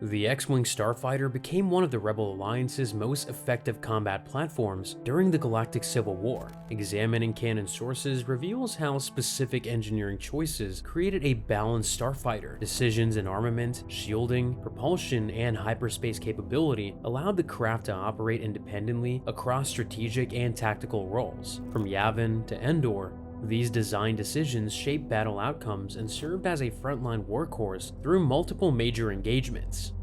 The X-Wing Starfighter became one of the Rebel Alliance's most effective combat platforms during the Galactic Civil War. Examining canon sources reveals how specific engineering choices created a balanced starfighter. Decisions in armament, shielding, propulsion, and hyperspace capability allowed the craft to operate independently across strategic and tactical roles. From Yavin to Endor, these design decisions shaped battle outcomes and served as a frontline workhorse through multiple major engagements.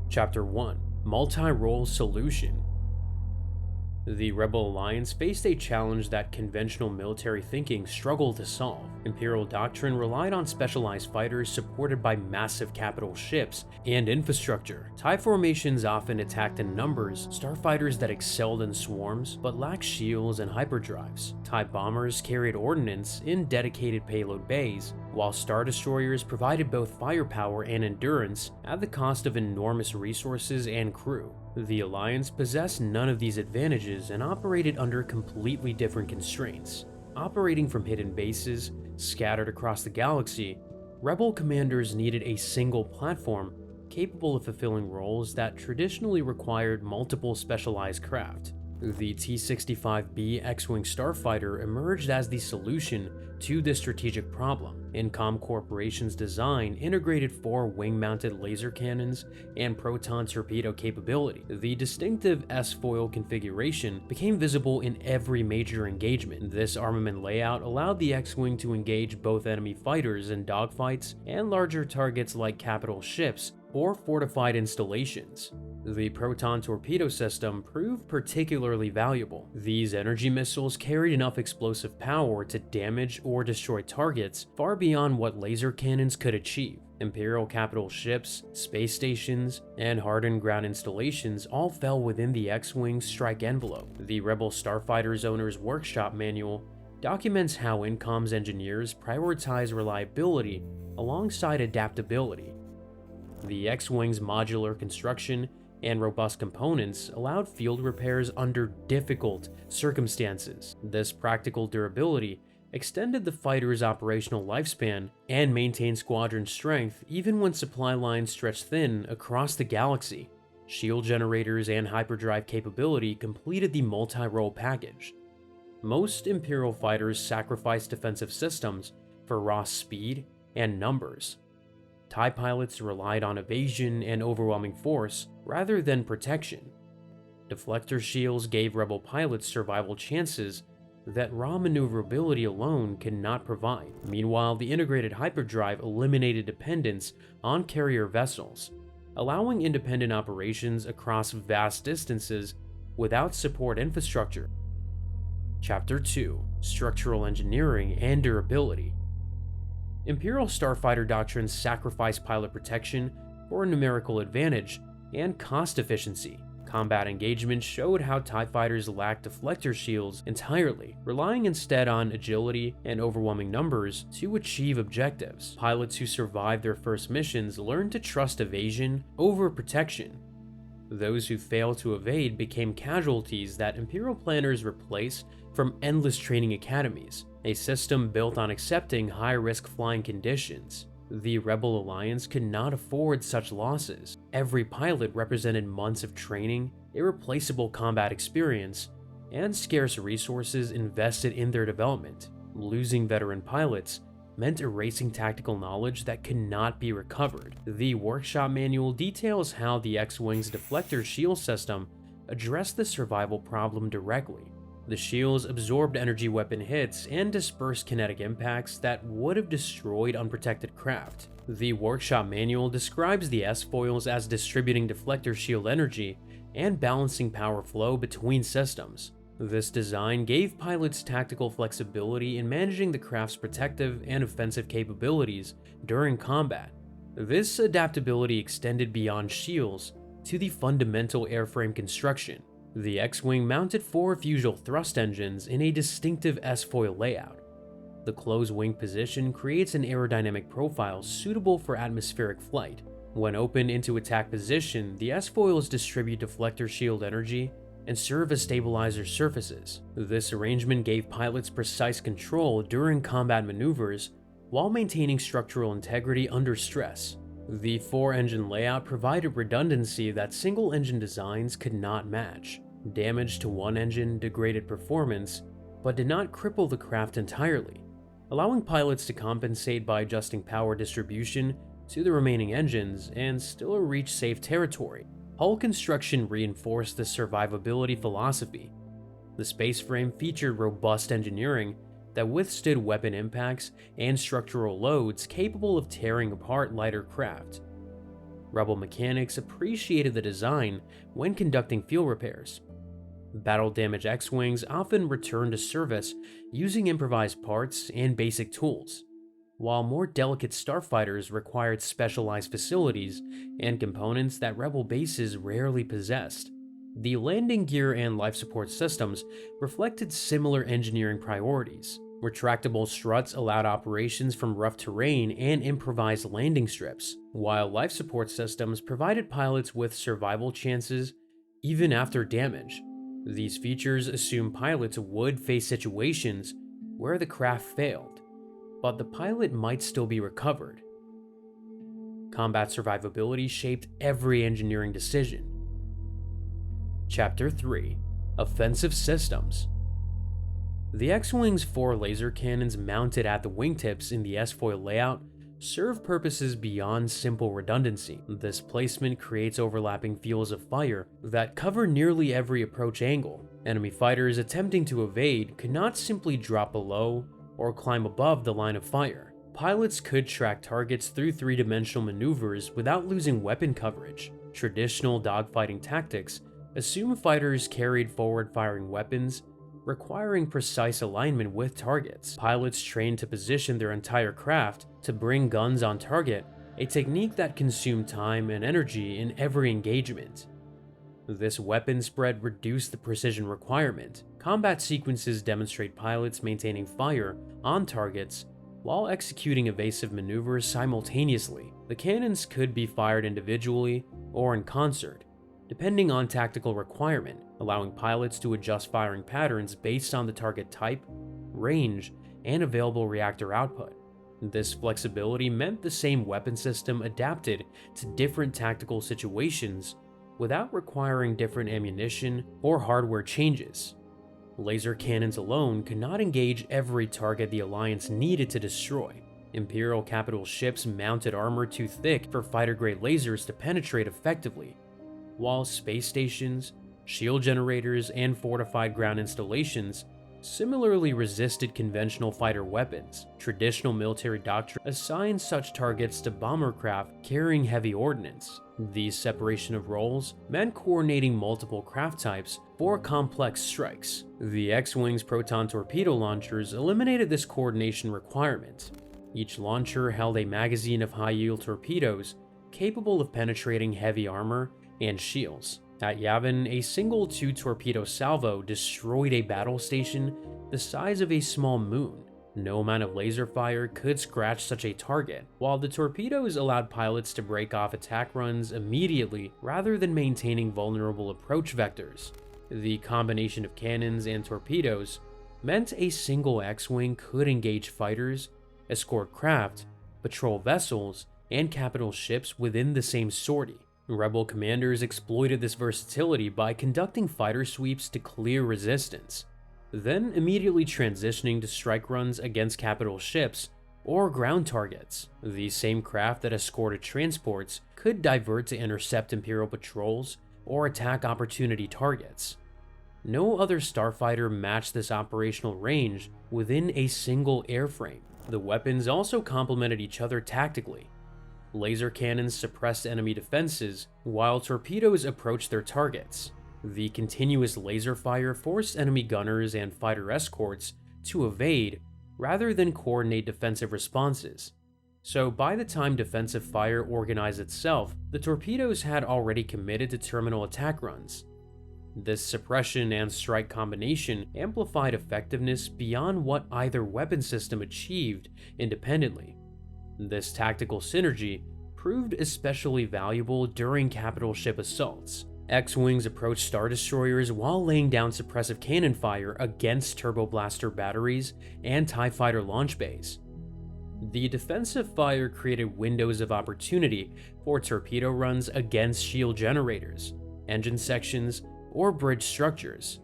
Chapter 1: Multi-Role Solution. The Rebel Alliance faced a challenge that conventional military thinking struggled to solve. Imperial doctrine relied on specialized fighters supported by massive capital ships and infrastructure. TIE formations often attacked in numbers, starfighters that excelled in swarms but lacked shields and hyperdrives. TIE bombers carried ordnance in dedicated payload bays, while Star Destroyers provided both firepower and endurance at the cost of enormous resources and crew. The Alliance possessed none of these advantages and operated under completely different constraints. Operating from hidden bases scattered across the galaxy, Rebel commanders needed a single platform capable of fulfilling roles that traditionally required multiple specialized craft. The T-65B X-Wing Starfighter emerged as the solution to this strategic problem. Incom Corporation's design integrated 4 wing-mounted laser cannons and proton torpedo capability. The distinctive S-foil configuration became visible in every major engagement. This armament layout allowed the X-Wing to engage both enemy fighters in dogfights and larger targets like capital ships or fortified installations. The proton torpedo system proved particularly valuable. These energy missiles carried enough explosive power to damage or destroy targets far beyond what laser cannons could achieve. Imperial capital ships, space stations, and hardened ground installations all fell within the X-Wing's strike envelope. The Rebel Starfighter's owner's workshop manual documents how Incom's engineers prioritize reliability alongside adaptability. The X-Wing's modular construction and robust components allowed field repairs under difficult circumstances. This practical durability extended the fighter's operational lifespan and maintained squadron strength even when supply lines stretched thin across the galaxy. Shield generators and hyperdrive capability completed the multi-role package. Most Imperial fighters sacrificed defensive systems for raw speed and numbers. TIE pilots relied on evasion and overwhelming force rather than protection. Deflector shields gave Rebel pilots survival chances that raw maneuverability alone could not provide. Meanwhile, the integrated hyperdrive eliminated dependence on carrier vessels, allowing independent operations across vast distances without support infrastructure. Chapter 2: Structural Engineering and Durability. Imperial Starfighter doctrines sacrificed pilot protection for numerical advantage and cost efficiency. Combat engagements showed how TIE fighters lacked deflector shields entirely, relying instead on agility and overwhelming numbers to achieve objectives. Pilots who survived their first missions learned to trust evasion over protection. Those who failed to evade became casualties that Imperial planners replaced from endless training academies, a system built on accepting high-risk flying conditions. The Rebel Alliance could not afford such losses. Every pilot represented months of training, irreplaceable combat experience, and scarce resources invested in their development. Losing veteran pilots meant erasing tactical knowledge that could not be recovered. The workshop manual details how the X-Wing's deflector shield system addressed the survival problem directly. The shields absorbed energy weapon hits and dispersed kinetic impacts that would have destroyed unprotected craft. The workshop manual describes the S-foils as distributing deflector shield energy and balancing power flow between systems. This design gave pilots tactical flexibility in managing the craft's protective and offensive capabilities during combat. This adaptability extended beyond shields to the fundamental airframe construction. The X-Wing mounted 4 fusible thrust engines in a distinctive S-foil layout. The closed wing position creates an aerodynamic profile suitable for atmospheric flight. When opened into attack position, the S-foils distribute deflector shield energy and serve as stabilizer surfaces. This arrangement gave pilots precise control during combat maneuvers while maintaining structural integrity under stress. The four-engine layout provided redundancy that single-engine designs could not match. Damage to one engine degraded performance, but did not cripple the craft entirely, allowing pilots to compensate by adjusting power distribution to the remaining engines and still reach safe territory. Hull construction reinforced this survivability philosophy. The space frame featured robust engineering that withstood weapon impacts and structural loads capable of tearing apart lighter craft. Rebel mechanics appreciated the design when conducting fuel repairs. Battle-damaged X-Wings often returned to service using improvised parts and basic tools, while more delicate starfighters required specialized facilities and components that Rebel bases rarely possessed. The landing gear and life support systems reflected similar engineering priorities. Retractable struts allowed operations from rough terrain and improvised landing strips, while life support systems provided pilots with survival chances even after damage. These features assume pilots would face situations where the craft failed, but the pilot might still be recovered. Combat survivability shaped every engineering decision. Chapter 3: Offensive Systems. The X-Wing's four laser cannons mounted at the wingtips in the S-foil layout serve purposes beyond simple redundancy. This placement creates overlapping fields of fire that cover nearly every approach angle. Enemy fighters attempting to evade could not simply drop below or climb above the line of fire. Pilots could track targets through three-dimensional maneuvers without losing weapon coverage. Traditional dogfighting tactics assume fighters carried forward-firing weapons, requiring precise alignment with targets. Pilots trained to position their entire craft to bring guns on target, a technique that consumed time and energy in every engagement. This weapon spread reduced the precision requirement. Combat sequences demonstrate pilots maintaining fire on targets while executing evasive maneuvers simultaneously. The cannons could be fired individually or in concert, depending on tactical requirement, allowing pilots to adjust firing patterns based on the target type, range, and available reactor output. This flexibility meant the same weapon system adapted to different tactical situations without requiring different ammunition or hardware changes. Laser cannons alone could not engage every target the Alliance needed to destroy. Imperial capital ships mounted armor too thick for fighter-grade lasers to penetrate effectively, while space stations, shield generators, and fortified ground installations similarly resisted conventional fighter weapons. Traditional military doctrine assigned such targets to bomber craft carrying heavy ordnance. The separation of roles meant coordinating multiple craft types for complex strikes. The X-Wing's proton torpedo launchers eliminated this coordination requirement. Each launcher held a magazine of high-yield torpedoes capable of penetrating heavy armor and shields. At Yavin, a single two-torpedo salvo destroyed a battle station the size of a small moon. No amount of laser fire could scratch such a target, while the torpedoes allowed pilots to break off attack runs immediately rather than maintaining vulnerable approach vectors. The combination of cannons and torpedoes meant a single X-Wing could engage fighters, escort craft, patrol vessels, and capital ships within the same sortie. Rebel commanders exploited this versatility by conducting fighter sweeps to clear resistance, then immediately transitioning to strike runs against capital ships or ground targets. These same craft that escorted transports could divert to intercept Imperial patrols or attack opportunity targets. No other starfighter matched this operational range within a single airframe. The weapons also complemented each other tactically. Laser cannons suppressed enemy defenses, while torpedoes approached their targets. The continuous laser fire forced enemy gunners and fighter escorts to evade rather than coordinate defensive responses. So by the time defensive fire organized itself, the torpedoes had already committed to terminal attack runs. This suppression and strike combination amplified effectiveness beyond what either weapon system achieved independently. This tactical synergy proved especially valuable during capital ship assaults. X-Wings approached Star Destroyers while laying down suppressive cannon fire against turboblaster batteries and TIE fighter launch bays. The defensive fire created windows of opportunity for torpedo runs against shield generators, engine sections, or bridge structures.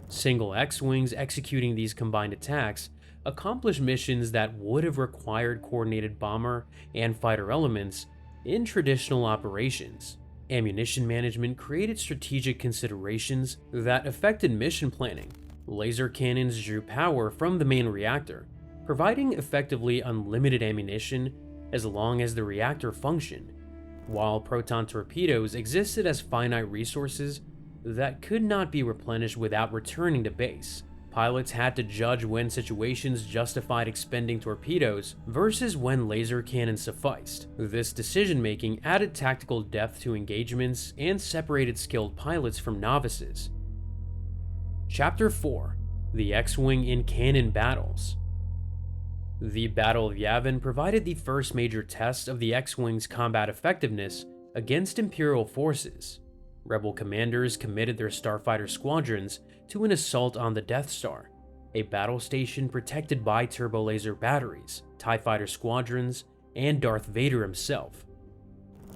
Single X-Wings executing these combined attacks accomplished missions that would have required coordinated bomber and fighter elements in traditional operations. Ammunition management created strategic considerations that affected mission planning. Laser cannons drew power from the main reactor, providing effectively unlimited ammunition as long as the reactor functioned, while proton torpedoes existed as finite resources that could not be replenished without returning to base. Pilots had to judge when situations justified expending torpedoes versus when laser cannons sufficed. This decision-making added tactical depth to engagements and separated skilled pilots from novices. Chapter 4: The X-Wing in Canon Battles. The Battle of Yavin provided the first major test of the X-Wing's combat effectiveness against Imperial forces. Rebel commanders committed their Starfighter squadrons to an assault on the Death Star, a battle station protected by turbo-laser batteries, TIE Fighter squadrons, and Darth Vader himself.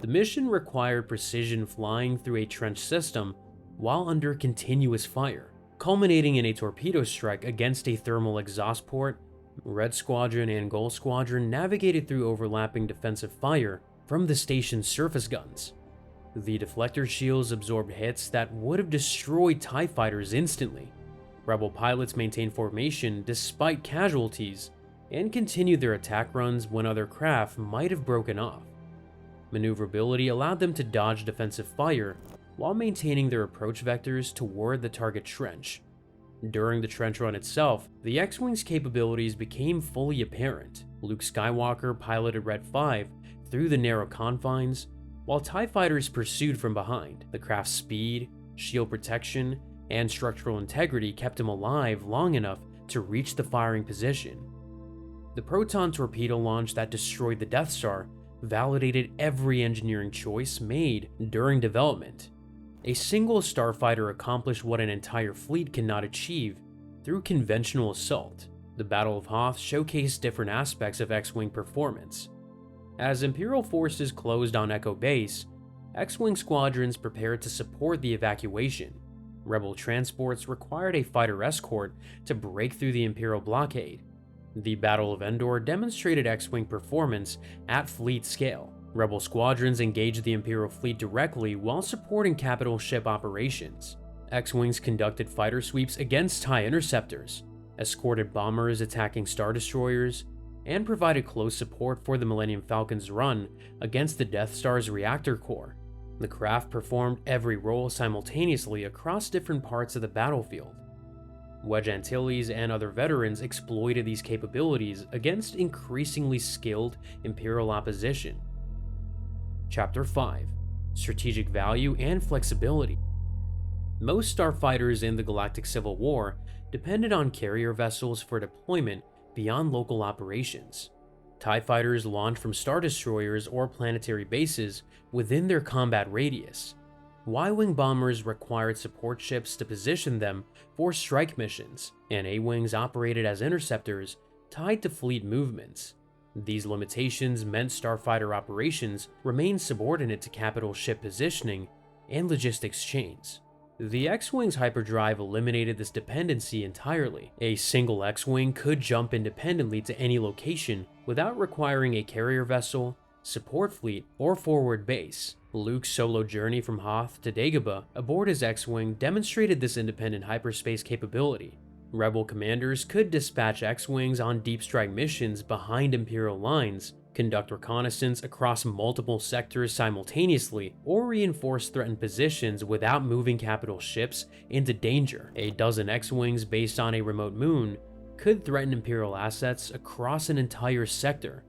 The mission required precision flying through a trench system while under continuous fire, culminating in a torpedo strike against a thermal exhaust port. Red Squadron and Gold Squadron navigated through overlapping defensive fire from the station's surface guns. The deflector shields absorbed hits that would have destroyed TIE fighters instantly. Rebel pilots maintained formation despite casualties and continued their attack runs when other craft might have broken off. Maneuverability allowed them to dodge defensive fire while maintaining their approach vectors toward the target trench. During the trench run itself, the X-Wing's capabilities became fully apparent. Luke Skywalker piloted Red 5 through the narrow confines, while TIE fighters pursued from behind. The craft's speed, shield protection, and structural integrity kept him alive long enough to reach the firing position. The proton torpedo launch that destroyed the Death Star validated every engineering choice made during development. A single starfighter accomplished what an entire fleet cannot achieve through conventional assault. The Battle of Hoth showcased different aspects of X-Wing performance. As Imperial forces closed on Echo Base, X-Wing squadrons prepared to support the evacuation. Rebel transports required a fighter escort to break through the Imperial blockade. The Battle of Endor demonstrated X-Wing performance at fleet scale. Rebel squadrons engaged the Imperial fleet directly while supporting capital ship operations. X-Wings conducted fighter sweeps against TIE interceptors, escorted bombers attacking Star Destroyers, and provided close support for the Millennium Falcon's run against the Death Star's reactor core. The craft performed every role simultaneously across different parts of the battlefield. Wedge Antilles and other veterans exploited these capabilities against increasingly skilled Imperial opposition. Chapter 5: Strategic Value and Flexibility. Most starfighters in the Galactic Civil War depended on carrier vessels for deployment beyond local operations. TIE fighters launched from Star Destroyers or planetary bases within their combat radius. Y-Wing bombers required support ships to position them for strike missions, and A-Wings operated as interceptors tied to fleet movements. These limitations meant starfighter operations remained subordinate to capital ship positioning and logistics chains. The X-Wing's hyperdrive eliminated this dependency entirely. A single X-Wing could jump independently to any location without requiring a carrier vessel, support fleet, or forward base. Luke's solo journey from Hoth to Dagobah aboard his X-Wing demonstrated this independent hyperspace capability. Rebel commanders could dispatch X-Wings on deep strike missions behind Imperial lines, conduct reconnaissance across multiple sectors simultaneously, or reinforce threatened positions without moving capital ships into danger. A dozen X-Wings based on a remote moon could threaten Imperial assets across an entire sector.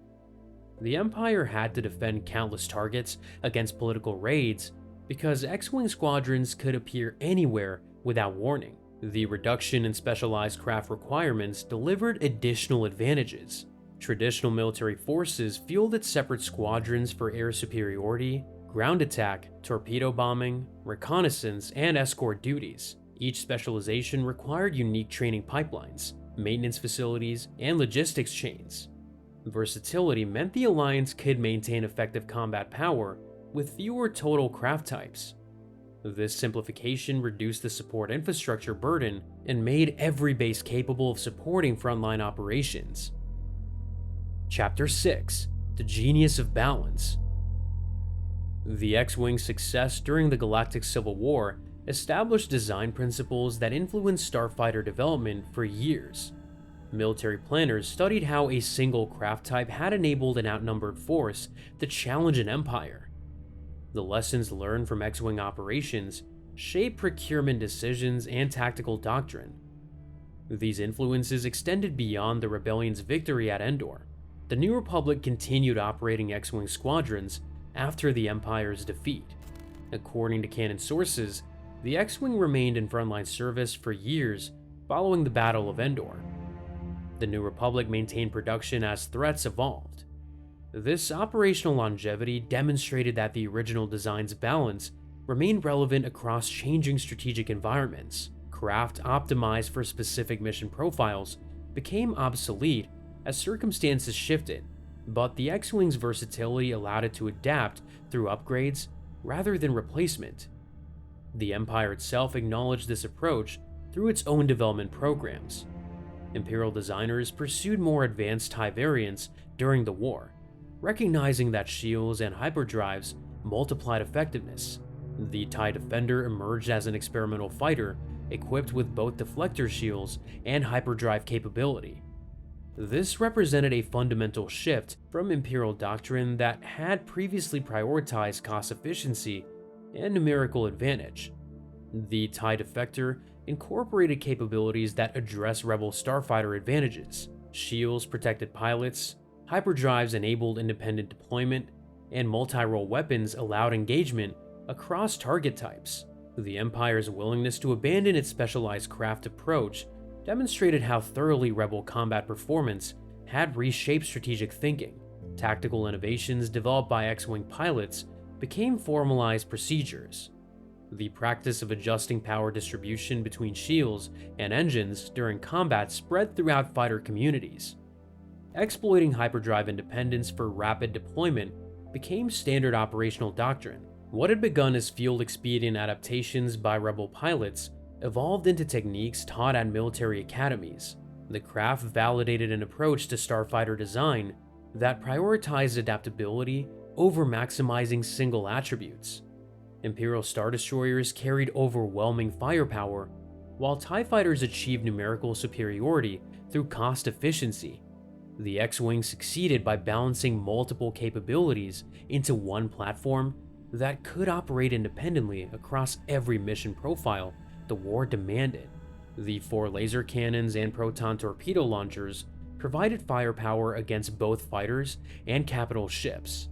The Empire had to defend countless targets against political raids because X-Wing squadrons could appear anywhere without warning. The reduction in specialized craft requirements delivered additional advantages. Traditional military forces fielded separate squadrons for air superiority, ground attack, torpedo bombing, reconnaissance, and escort duties. Each specialization required unique training pipelines, maintenance facilities, and logistics chains. Versatility meant the Alliance could maintain effective combat power with fewer total craft types. This simplification reduced the support infrastructure burden and made every base capable of supporting frontline operations. Chapter 6: The Genius of Balance. The X-Wing's success during the Galactic Civil War established design principles that influenced Starfighter development for years. Military planners studied how a single craft type had enabled an outnumbered force to challenge an empire. The lessons learned from X-Wing operations shaped procurement decisions and tactical doctrine. These influences extended beyond the Rebellion's victory at Endor. The New Republic continued operating X-Wing squadrons after the Empire's defeat. According to canon sources, the X-Wing remained in frontline service for years following the Battle of Endor. The New Republic maintained production as threats evolved. This operational longevity demonstrated that the original design's balance remained relevant across changing strategic environments. Craft optimized for specific mission profiles became obsolete as circumstances shifted, but the X-Wing's versatility allowed it to adapt through upgrades rather than replacement. The Empire itself acknowledged this approach through its own development programs. Imperial designers pursued more advanced TIE variants during the war, recognizing that shields and hyperdrives multiplied effectiveness. The TIE Defender emerged as an experimental fighter equipped with both deflector shields and hyperdrive capability. This represented a fundamental shift from Imperial doctrine that had previously prioritized cost efficiency and numerical advantage. The TIE Defector incorporated capabilities that address Rebel Starfighter advantages. Shields protected pilots, hyperdrives enabled independent deployment, and multi-role weapons allowed engagement across target types. The Empire's willingness to abandon its specialized craft approach demonstrated how thoroughly Rebel combat performance had reshaped strategic thinking. Tactical innovations developed by X-Wing pilots became formalized procedures. The practice of adjusting power distribution between shields and engines during combat spread throughout fighter communities. Exploiting hyperdrive independence for rapid deployment became standard operational doctrine. What had begun as field-expedient adaptations by Rebel pilots evolved into techniques taught at military academies. The craft validated an approach to Starfighter design that prioritized adaptability over maximizing single attributes. Imperial Star Destroyers carried overwhelming firepower, while TIE Fighters achieved numerical superiority through cost efficiency. The X-Wing succeeded by balancing multiple capabilities into one platform that could operate independently across every mission profile the war demanded. The 4 laser cannons and proton torpedo launchers provided firepower against both fighters and capital ships.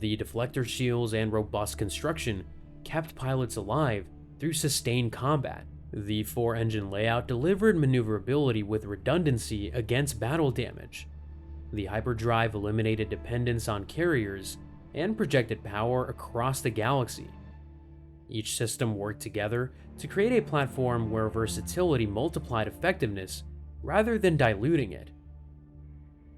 The deflector shields and robust construction kept pilots alive through sustained combat. The 4-engine layout delivered maneuverability with redundancy against battle damage. The hyperdrive eliminated dependence on carriers and projected power across the galaxy. Each system worked together to create a platform where versatility multiplied effectiveness rather than diluting it.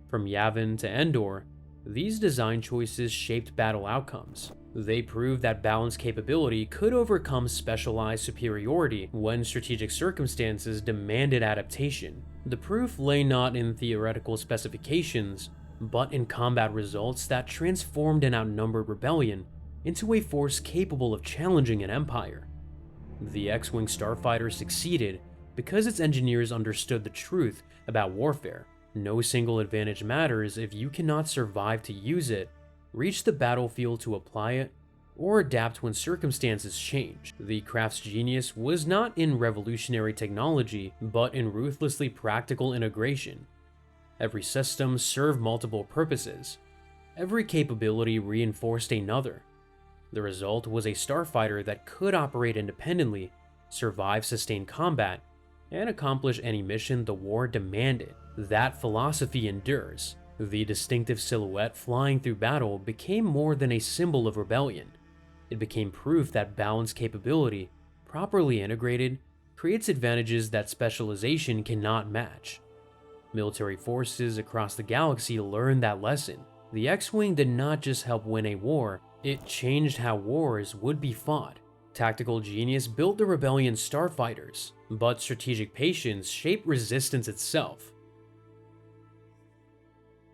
From Yavin to Endor, these design choices shaped battle outcomes. They proved that balanced capability could overcome specialized superiority when strategic circumstances demanded adaptation. The proof lay not in theoretical specifications, but in combat results that transformed an outnumbered rebellion into a force capable of challenging an empire. The X-Wing Starfighter succeeded because its engineers understood the truth about warfare. No single advantage matters if you cannot survive to use it, reach the battlefield to apply it, or adapt when circumstances change. The craft's genius was not in revolutionary technology, but in ruthlessly practical integration. Every system served multiple purposes. Every capability reinforced another. The result was a starfighter that could operate independently, survive sustained combat, and accomplish any mission the war demanded. That philosophy endures. The distinctive silhouette flying through battle became more than a symbol of rebellion. It became proof that balanced capability, properly integrated, creates advantages that specialization cannot match. Military forces across the galaxy learned that lesson. The X-Wing did not just help win a war, it changed how wars would be fought. Tactical genius built the rebellion's starfighters, but strategic patience shaped resistance itself.